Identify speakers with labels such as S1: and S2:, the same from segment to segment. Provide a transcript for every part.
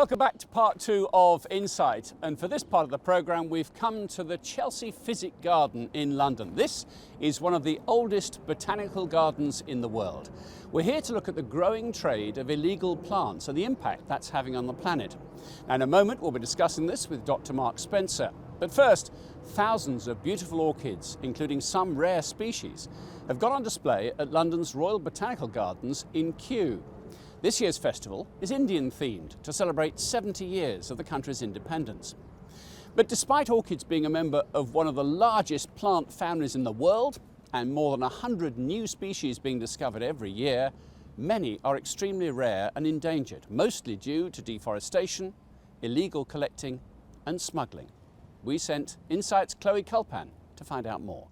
S1: Welcome back to part 2 of Insight, and for this part of the programme we've come to the Chelsea Physic Garden in London. This is one of the oldest botanical gardens in the world. We're here to look at the growing trade of illegal plants and the impact that's having on the planet. Now, in a moment we'll be discussing this with Dr. Mark Spencer. But first, thousands of beautiful orchids, including some rare species, have gone on display at London's Royal Botanical Gardens in Kew. This year's festival is Indian themed to celebrate 70 years of the country's independence. But despite orchids being a member of one of the largest plant families in the world and more than 100 new species being discovered every year, many are extremely rare and endangered, mostly due to deforestation, illegal collecting and smuggling. We sent Insight's Chloe Culpan to find out more.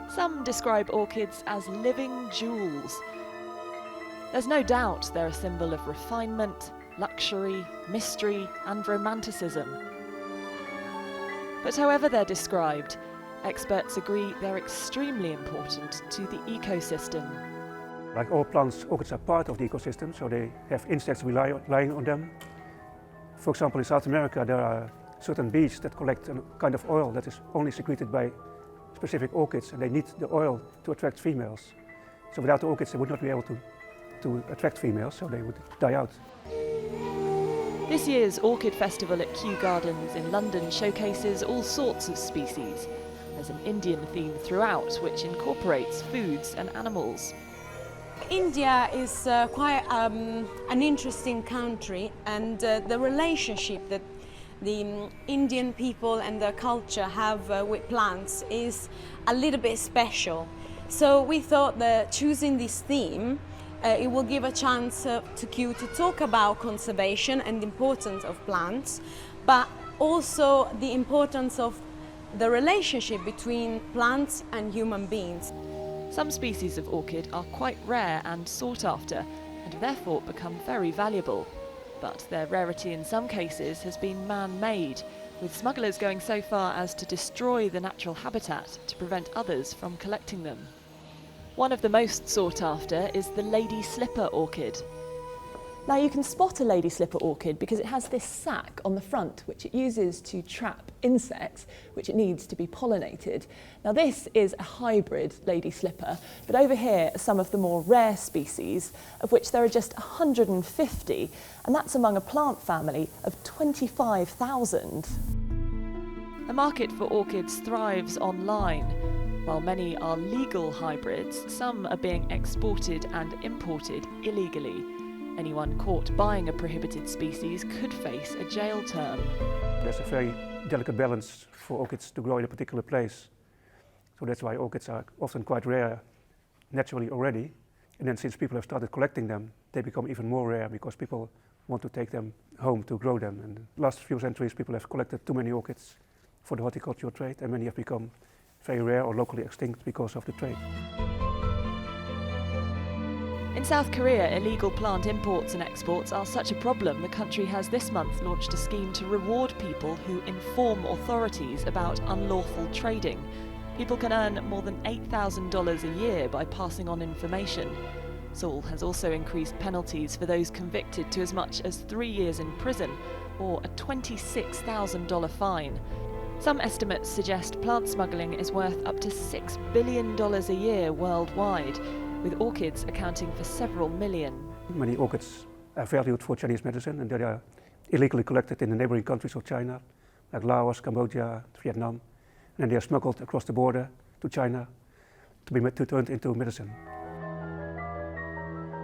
S2: Some describe orchids as living jewels. There's no doubt they're a symbol of refinement, luxury, mystery and romanticism. But however they're described, experts agree they're extremely important to the ecosystem.
S3: Like all plants, orchids are part of the ecosystem, so they have insects relying on them. For example, in South America there are certain bees that collect a kind of oil that is only secreted by specific orchids, and they need the oil to attract females. So without the orchids they would not be able to attract females, so they would die out.
S2: This year's Orchid Festival at Kew Gardens in London showcases all sorts of species. There's an Indian theme throughout which incorporates foods and animals.
S4: India is quite an interesting country, and the relationship that the Indian people and their culture have with plants is a little bit special. So we thought that choosing this theme, it will give a chance to Kew to talk about conservation and the importance of plants, but also the importance of the relationship between plants and human beings.
S2: Some species of orchid are quite rare and sought after, and have therefore become very valuable. But their rarity in some cases has been man-made, with smugglers going so far as to destroy the natural habitat to prevent others from collecting them. One of the most sought after is the lady slipper orchid.
S5: Now you can spot a lady slipper orchid because it has this sac on the front which it uses to trap insects which it needs to be pollinated. Now this is a hybrid lady slipper, but over here are some of the more rare species, of which there are just 150, and that's among a plant family of 25,000.
S2: The market for orchids thrives online. While many are legal hybrids, some are being exported and imported illegally. Anyone caught buying a prohibited species could face a jail term.
S3: There's a very delicate balance for orchids to grow in a particular place. So that's why orchids are often quite rare naturally already. And then since people have started collecting them, they become even more rare because people want to take them home to grow them. And the last few centuries people have collected too many orchids for the horticultural trade, and many have become very rare or locally extinct because of the trade.
S2: In South Korea, illegal plant imports and exports are such a problem, the country has this month launched a scheme to reward people who inform authorities about unlawful trading. People can earn more than $8,000 a year by passing on information. Seoul has also increased penalties for those convicted to as much as 3 years in prison or a $26,000 fine. Some estimates suggest plant smuggling is worth up to $6 billion a year worldwide, with orchids accounting for several million.
S3: Many orchids are valued for Chinese medicine, and they are illegally collected in the neighboring countries of China, like Laos, Cambodia, Vietnam, and then they are smuggled across the border to China to be turned into medicine.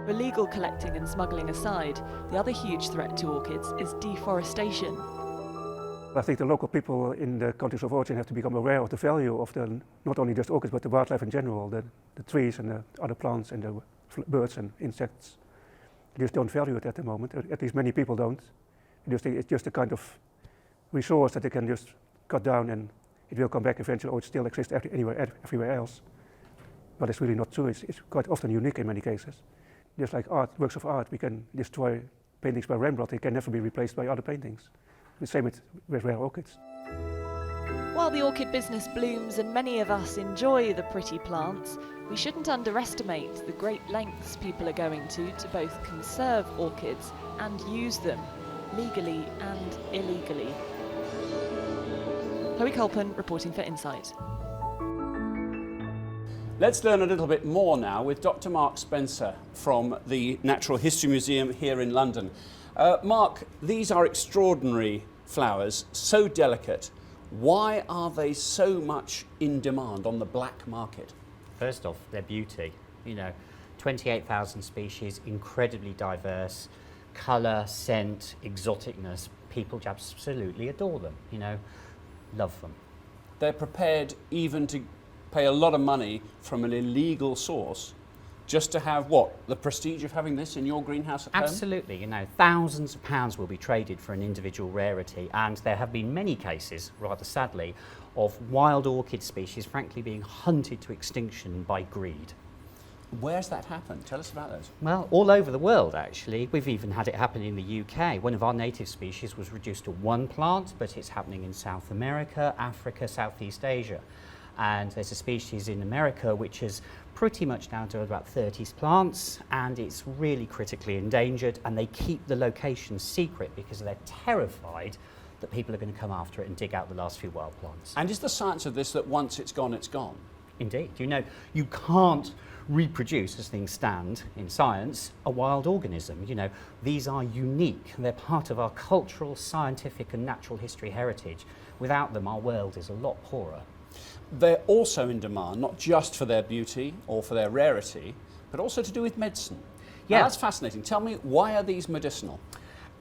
S2: Illegal collecting and smuggling aside, the other huge threat to orchids is deforestation.
S3: I think the local people in the countries of origin have to become aware of the value of not only just orchids but the wildlife in general, the trees and the other plants and the birds and insects. They just don't value it at the moment, at least many people don't. They just think it's just a kind of resource that they can just cut down and it will come back eventually, or it still exists everywhere else. But it's really not true. It's quite often unique in many cases. Just like art, works of art, we can destroy paintings by Rembrandt, they can never be replaced by other paintings. The same with rare orchids.
S2: While the orchid business blooms and many of us enjoy the pretty plants, We shouldn't underestimate the great lengths people are going to both conserve orchids and use them, legally and illegally. Chloe Colpin reporting for Insight.
S1: Let's learn a little bit more now with Dr. Mark Spencer from the Natural History Museum here in London. Mark, these are extraordinary flowers, so delicate. Why are they so much in demand on the black market?
S6: First off, their beauty. 28,000 species, incredibly diverse, colour, scent, exoticness. People absolutely adore them, love them.
S1: They're prepared even to pay a lot of money from an illegal source just to have what? The prestige of having this in your greenhouse at home?
S6: Absolutely. Thousands of pounds will be traded for an individual rarity, and there have been many cases, rather sadly, of wild orchid species frankly being hunted to extinction by greed.
S1: Where's that happened? Tell us about those.
S6: Well, all over the world, actually. We've even had it happen in the UK. One of our native species was reduced to one plant, but it's happening in South America, Africa, Southeast Asia. And there's a species in America which is pretty much down to about 30 plants, and it's really critically endangered, and they keep the location secret because they're terrified that people are going to come after it and dig out the last few wild plants.
S1: And is the science of this that once it's gone, it's gone?
S6: Indeed. You can't reproduce, as things stand in science, a wild organism. These are unique. They're part of our cultural, scientific and natural history heritage. Without them, our world is a lot poorer.
S1: They're also in demand, not just for their beauty or for their rarity, but also to do with medicine.
S6: Yeah.
S1: Now, that's fascinating. Tell me, why are these medicinal?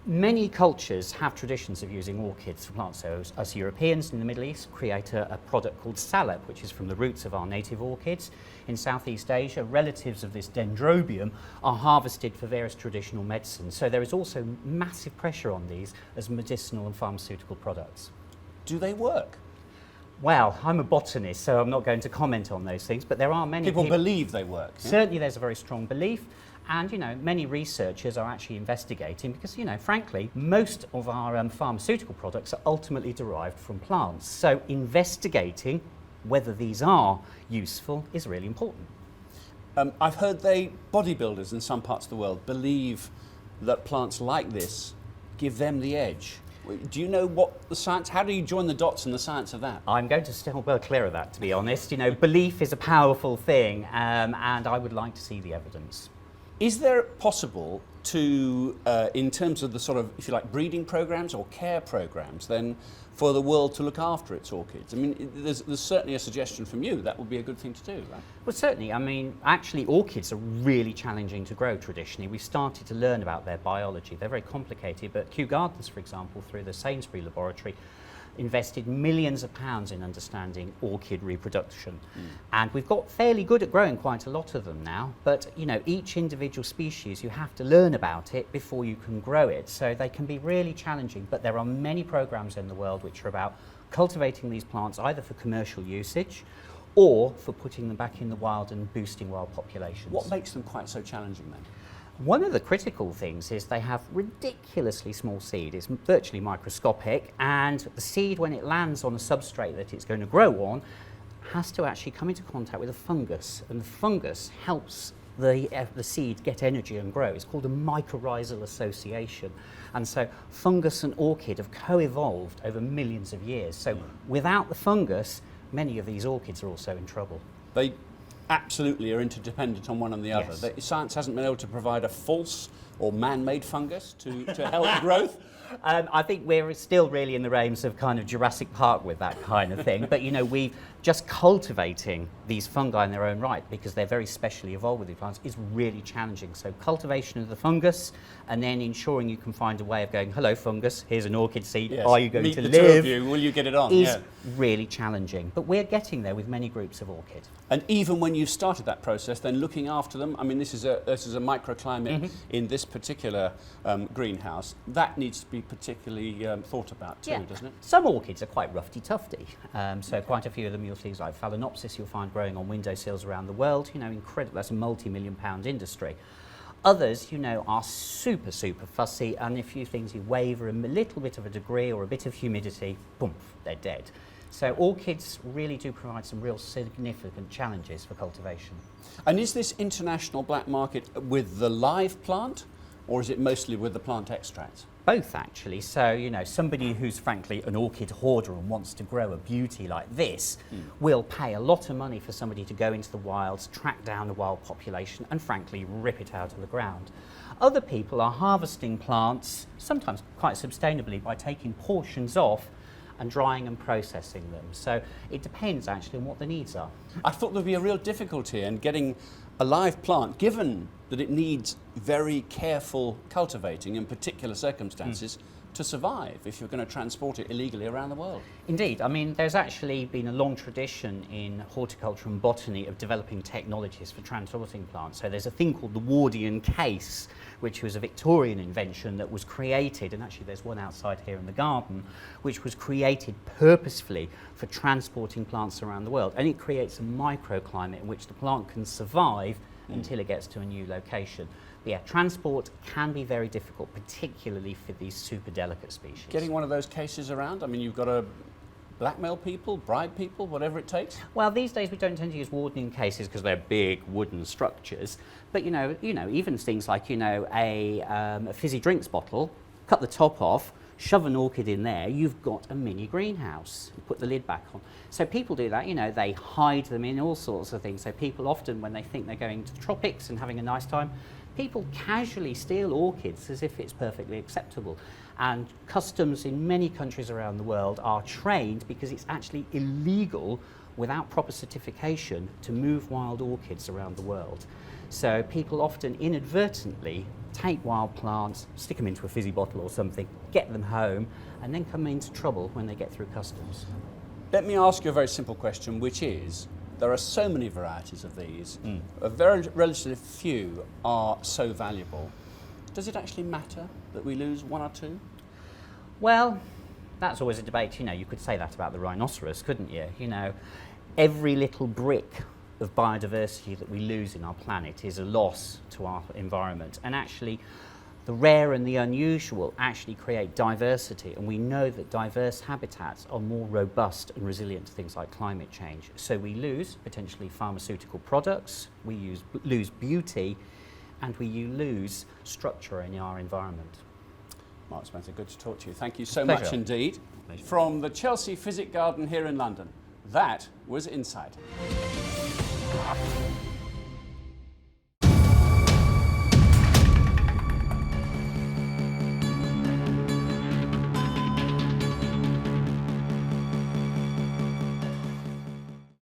S6: Many cultures have traditions of using orchids for plants. So us Europeans in the Middle East create a product called salep, which is from the roots of our native orchids. In Southeast Asia, relatives of this dendrobium are harvested for various traditional medicines. So there is also massive pressure on these as medicinal and pharmaceutical products.
S1: Do they work?
S6: Well, I'm a botanist, so I'm not going to comment on those things, but there are many
S1: people believe they work. Yeah?
S6: Certainly there's a very strong belief, and many researchers are actually investigating because, frankly, most of our pharmaceutical products are ultimately derived from plants. So investigating whether these are useful is really important.
S1: I've heard bodybuilders in some parts of the world believe that plants like this give them the edge. Do you know what the science, how do you join the dots in the science of that?
S6: I'm going to still well clear of that, to be honest. Belief is a powerful thing, and I would like to see the evidence.
S1: Is there possible to, in terms of the sort of, if you like, breeding programs or care programs, then for the world to look after its orchids? I mean, there's certainly a suggestion from you that would be a good thing to do, right?
S6: Well, certainly. I mean, actually, orchids are really challenging to grow traditionally. We've started to learn about their biology. They're very complicated, but Kew Gardens, for example, through the Sainsbury laboratory, invested millions of pounds in understanding orchid reproduction. And we've got fairly good at growing quite a lot of them now, but each individual species, you have to learn about it before you can grow it. So they can be really challenging, but there are many programs in the world which are about cultivating these plants either for commercial usage or for putting them back in the wild and boosting wild populations.
S1: What makes them quite so challenging then?
S6: One of the critical things is they have ridiculously small seed. It's virtually microscopic, and the seed, when it lands on a substrate that it's going to grow on, has to actually come into contact with a fungus, and the fungus helps the seed get energy and grow. It's called a mycorrhizal association, and so fungus and orchid have co-evolved over millions of years. So without the fungus, many of these orchids are also in trouble.
S1: They absolutely are interdependent on one and the other.
S6: Yes.
S1: Science hasn't been able to provide a false or man-made fungus to help growth.
S6: I think we're still really in the realms of kind of Jurassic Park with that kind of thing. But we've just cultivating these fungi in their own right, because they're very specially evolved with these plants, is really challenging. So cultivation of the fungus, and then ensuring you can find a way of going, hello fungus, here's an orchid seed,
S1: Yes.
S6: are you going
S1: Meet
S6: to
S1: the
S6: live?
S1: Two of you, will you get it on?
S6: Is really challenging. But we're getting there with many groups of orchid.
S1: And even when you've started that process, then looking after them, I mean, this is a microclimate in this particular greenhouse, that needs to be particularly thought about too, doesn't it?
S6: Some orchids are quite roughy-tufty, so quite a few of them you'll see, like Phalaenopsis, you'll find growing on windowsills around the world, incredible, that's a multi-million-pound industry. Others, are super fussy, and if you things you waver a little bit of a degree or a bit of humidity, boom, they're dead. So orchids really do provide some real significant challenges for cultivation.
S1: And is this international black market with the live plant, or is it mostly with the plant extracts?
S6: Both, actually. So, you know, somebody who's frankly an orchid hoarder and wants to grow a beauty like this will pay a lot of money for somebody to go into the wilds, track down a wild population and frankly rip it out of the ground. Other people are harvesting plants, sometimes quite sustainably, by taking portions off and drying and processing them. So it depends actually on what the needs are.
S1: I thought there'd be a real difficulty in getting a live plant, given that it needs very careful cultivating in particular circumstances to survive if you're going to transport it illegally around the world.
S6: Indeed. I mean, there's actually been a long tradition in horticulture and botany of developing technologies for transporting plants. So there's a thing called the Wardian case, which was a Victorian invention that was created, and actually there's one outside here in the garden, which was created purposefully for transporting plants around the world. And it creates a microclimate in which the plant can survive until it gets to a new location. But yeah, transport can be very difficult, particularly for these super delicate species.
S1: Getting one of those cases around, I mean, you've got to blackmail people, bribe people, whatever it takes?
S6: Well, these days we don't tend to use Wardian cases because they're big wooden structures. But you know, even things like, you know, a fizzy drinks bottle, cut the top off, shove an orchid in there, you've got a mini greenhouse. You put the lid back on. So people do that, you know, they hide them in all sorts of things. So people often, when they think they're going to the tropics and having a nice time, people casually steal orchids as if it's perfectly acceptable. And customs in many countries around the world are trained because it's actually illegal without proper certification to move wild orchids around the world. So people often inadvertently take wild plants, stick them into a fizzy bottle or something, get them home, and then come into trouble when they get through customs.
S1: Let me ask you a very simple question, which is, there are so many varieties of these, a very relatively few are so valuable. Does it actually matter that we lose one or two?
S6: Well, that's always a debate. You know, you could say that about the rhinoceros, couldn't you? You know, every little brick of biodiversity that we lose in our planet is a loss to our environment. And actually, the rare and the unusual actually create diversity, and we know that diverse habitats are more robust and resilient to things like climate change. So we lose potentially pharmaceutical products, we lose beauty, and we lose structure in our environment.
S1: Mark Spencer, good to talk to you. Thank you so
S6: Pleasure.
S1: much indeed.
S6: Pleasure.
S1: From the Chelsea Physic Garden here in London, that was Insight.